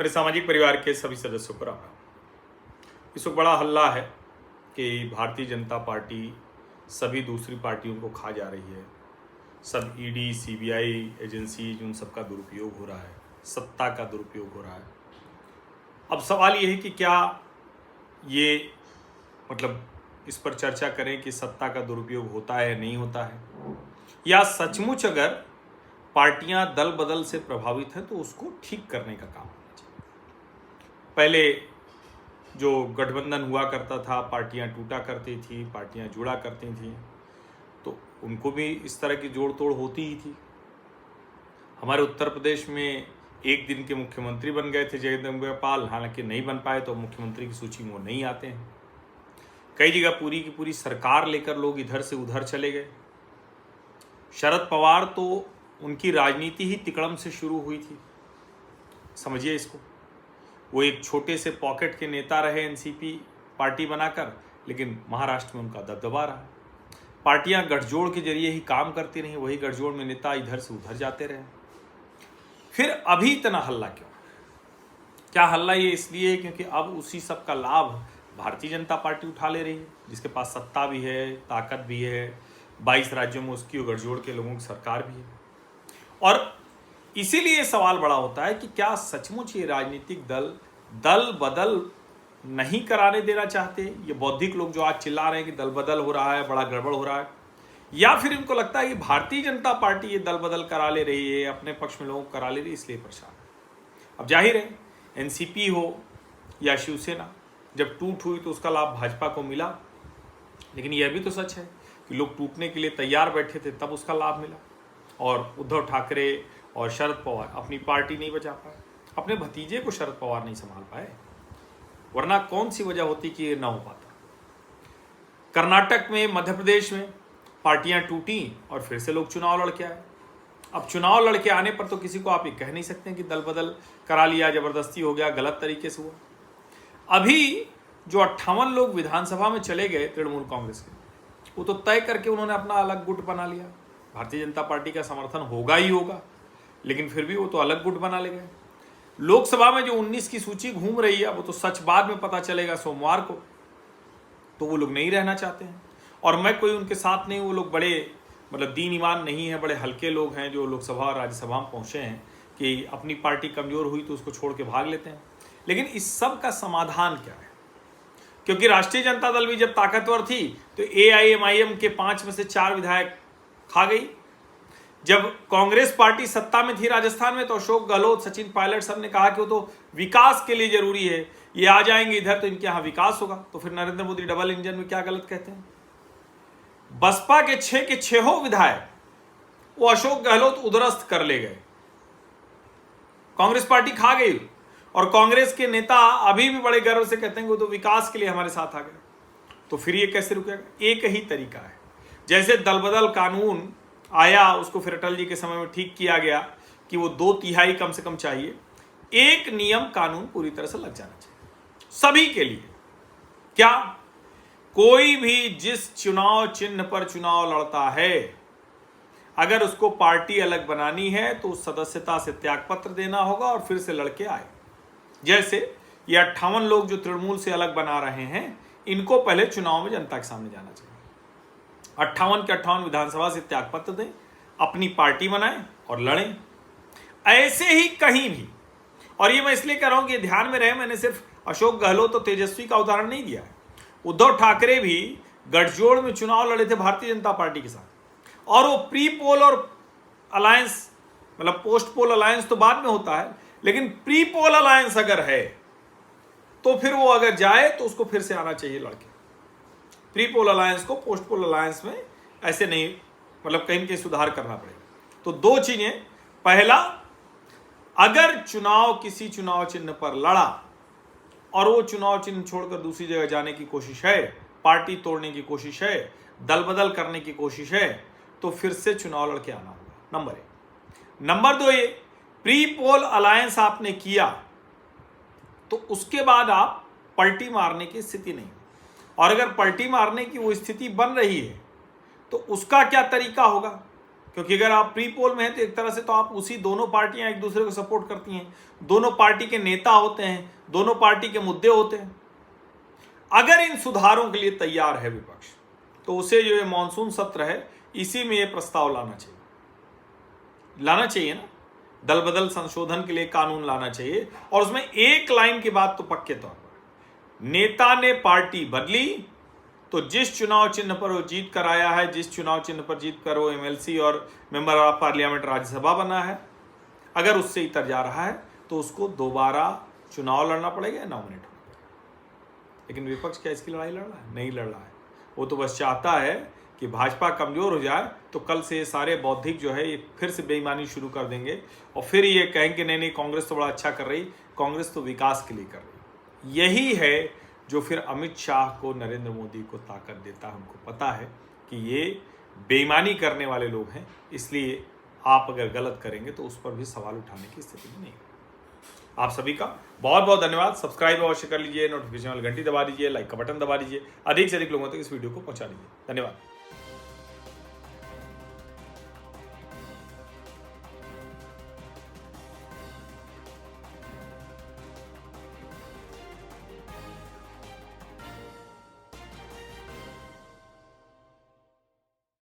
मेरे सामाजिक परिवार के सभी सदस्यों को राम राम। इस वक्त बड़ा हल्ला है कि भारतीय जनता पार्टी सभी दूसरी पार्टियों को खा जा रही है। सब ईडी सीबीआई एजेंसी उन सबका दुरुपयोग हो रहा है, सत्ता का दुरुपयोग हो रहा है। अब सवाल ये है कि क्या ये मतलब इस पर चर्चा करें कि सत्ता का दुरुपयोग होता है नहीं होता है, या सचमुच अगर पार्टियां दल बदल से प्रभावित हैं तो उसको ठीक करने का काम होना चाहिए। पहले जो गठबंधन हुआ करता था, पार्टियां टूटा करती थी, पार्टियां जुड़ा करती थी, तो उनको भी इस तरह की जोड़ तोड़ होती ही थी। हमारे उत्तर प्रदेश में एक दिन के मुख्यमंत्री बन गए थे जगदम्बिका पाल, हालांकि नहीं बन पाए तो मुख्यमंत्री की सूची में वो नहीं आते हैं। कई जगह पूरी की पूरी सरकार लेकर लोग इधर से उधर चले गए। शरद पवार तो उनकी राजनीति ही तिकड़म से शुरू हुई थी, समझिए इसको। वो एक छोटे से पॉकेट के नेता रहे एनसीपी पार्टी बनाकर, लेकिन महाराष्ट्र में उनका दबदबा रहा। पार्टियां गठजोड़ के जरिए ही काम करती रहीं, वही गठजोड़ में नेता इधर से उधर जाते रहे। फिर अभी इतना हल्ला क्यों? क्या हल्ला ये इसलिए क्योंकि अब उसी सब का लाभ भारतीय जनता पार्टी उठा ले रही है, जिसके पास सत्ता भी है, ताकत भी है, 22 राज्यों में उसकी गठजोड़ के लोगों की सरकार भी है। और इसीलिए सवाल बड़ा होता है कि क्या सचमुच ये राजनीतिक दल बदल नहीं कराने देना चाहते? ये बौद्धिक लोग जो आज चिल्ला रहे हैं कि दल बदल हो रहा है, बड़ा गड़बड़ हो रहा है, या फिर इनको लगता है कि भारतीय जनता पार्टी ये दल बदल करा ले रही है, अपने पक्ष में लोगों को करा ले रही है, इसलिए परेशान है। अब जाहिर है एनसीपी हो या शिवसेना, जब टूट हुई तो उसका लाभ भाजपा को मिला, लेकिन यह भी तो सच है कि लोग टूटने के लिए तैयार बैठे थे तब उसका लाभ मिला। और उद्धव ठाकरे और शरद पवार अपनी पार्टी नहीं बचा पाए, अपने भतीजे को शरद पवार नहीं संभाल पाए, वरना कौन सी वजह होती कि ये ना हो पाता। कर्नाटक में, मध्य प्रदेश में पार्टियां टूटी और फिर से लोग चुनाव लड़के आए। अब चुनाव लड़के आने पर तो किसी को आप ये कह नहीं सकते कि दल बदल करा लिया, जबरदस्ती हो गया, गलत तरीके से हुआ। अभी जो 58 लोग विधानसभा में चले गए तृणमूल कांग्रेस के, वो तो तय करके उन्होंने अपना अलग गुट बना लिया। भारतीय जनता पार्टी का समर्थन होगा ही होगा, लेकिन फिर भी वो तो अलग गुट बना ले गए। लोकसभा में जो 19 की सूची घूम रही है वो तो सच बाद में पता चलेगा सोमवार को, तो वो लोग नहीं रहना चाहते हैं। और मैं कोई उनके साथ नहीं, वो लोग बड़े मतलब दीन ईमान नहीं है, बड़े हल्के लोग हैं जो लोकसभा और राज्यसभा में पहुंचे हैं कि अपनी पार्टी कमजोर हुई तो उसको छोड़ के भाग लेते हैं। लेकिन इस सब का समाधान क्या है? क्योंकि राष्ट्रीय जनता दल भी जब ताकतवर थी तो AIMIM के 5 में से 4 विधायक खा गई। जब कांग्रेस पार्टी सत्ता में थी राजस्थान में तो अशोक गहलोत, सचिन पायलट सब ने कहा कि वो तो विकास के लिए जरूरी है, ये आ जाएंगे इधर तो इनके यहाँ विकास होगा। तो फिर नरेंद्र मोदी डबल इंजन में क्या गलत कहते हैं? बसपा के 6 के 6 विधायक वो अशोक गहलोत उदरस्त कर ले गए, कांग्रेस पार्टी खा गई। और कांग्रेस के नेता अभी भी बड़े गर्व से कहते हैं कि वो तो विकास के लिए हमारे साथ आ गए। तो फिर ये कैसे रुकेगा? एक ही तरीका है, जैसे दल बदल कानून आया, उसको फिर अटल जी के समय में ठीक किया गया कि वो 2/3 कम से कम चाहिए। एक नियम कानून पूरी तरह से लग जाना चाहिए सभी के लिए। क्या? कोई भी जिस चुनाव चिन्ह पर चुनाव लड़ता है, अगर उसको पार्टी अलग बनानी है तो सदस्यता से त्यागपत्र देना होगा और फिर से लड़के आए। जैसे ये 58 लोग जो तृणमूल से अलग बना रहे हैं, इनको पहले चुनाव में जनता के सामने जाना चाहिए। 58 के 58 विधानसभा से त्यागपत्र दें, अपनी पार्टी बनाएं और लड़ें। ऐसे ही कहीं भी, और ये मैं इसलिए कह रहा हूं कि ध्यान में रहे, मैंने सिर्फ अशोक गहलोत और तेजस्वी का उदाहरण नहीं दिया है। उद्धव ठाकरे भी गठजोड़ में चुनाव लड़े थे भारतीय जनता पार्टी के साथ, और वो प्री पोल और अलायंस मतलब पोस्ट पोल अलायंस तो बाद में होता है, लेकिन प्री पोल अलायंस अगर है तो फिर वो अगर जाए तो उसको फिर से आना चाहिए लड़के। प्री पोल अलायंस को पोस्ट पोल अलायंस में ऐसे नहीं, मतलब कहीं कहीं सुधार करना पड़ेगा। तो 2 चीजें, पहला, अगर चुनाव किसी चुनाव चिन्ह पर लड़ा और वो चुनाव चिन्ह छोड़कर दूसरी जगह जाने की कोशिश है, पार्टी तोड़ने की कोशिश है, दल बदल करने की कोशिश है, तो फिर से चुनाव लड़के आना होगा, नंबर 1। नंबर 2, ये प्री पोल अलायंस आपने किया तो उसके बाद आप पलटी मारने की स्थिति नहीं, और अगर पलटी मारने की वो स्थिति बन रही है तो उसका क्या तरीका होगा? क्योंकि अगर आप प्री पोल में हैं तो एक तरह से तो आप उसी दोनों पार्टियां एक दूसरे को सपोर्ट करती हैं, दोनों पार्टी के नेता होते हैं, दोनों पार्टी के मुद्दे होते हैं। अगर इन सुधारों के लिए तैयार है विपक्ष तो उसे जो ये मानसून सत्र है इसी में ये प्रस्ताव लाना चाहिए ना, दल बदल संशोधन के लिए कानून लाना चाहिए। और उसमें एक लाइन की बात तो पक्के तौर पर, नेता ने पार्टी बदली तो जिस चुनाव चिन्ह पर वो जीत कर आया है, जिस चुनाव चिन्ह पर जीत कर वो एमएलसी और मेंबर ऑफ पार्लियामेंट राज्यसभा बना है, अगर उससे इतर जा रहा है तो उसको दोबारा चुनाव लड़ना पड़ेगा, नॉमिनेट होना पड़ेगा। लेकिन विपक्ष क्या इसकी लड़ाई लड़ रहा है? नहीं लड़ रहा है। वो तो बस चाहता है कि भाजपा कमजोर हो जाए तो कल से ये सारे बौद्धिक जो है ये फिर से बेईमानी शुरू कर देंगे और फिर ये कहेंगे नहीं नहीं कांग्रेस तो बड़ा अच्छा कर रही, कांग्रेस तो विकास के लिए कर रही। यही है जो फिर अमित शाह को, नरेंद्र मोदी को ताकत देता है। उनको पता है कि ये बेईमानी करने वाले लोग हैं, इसलिए आप अगर गलत करेंगे तो उस पर भी सवाल उठाने की स्थिति में नहीं है। आप सभी का बहुत बहुत धन्यवाद। सब्सक्राइब अवश्य कर लीजिए, नोटिफिकेशन वाली घंटी दबा दीजिए, लाइक का बटन दबा दीजिए, अधिक से अधिक लोगों तक इस वीडियो को पहुंचा दीजिए। धन्यवाद।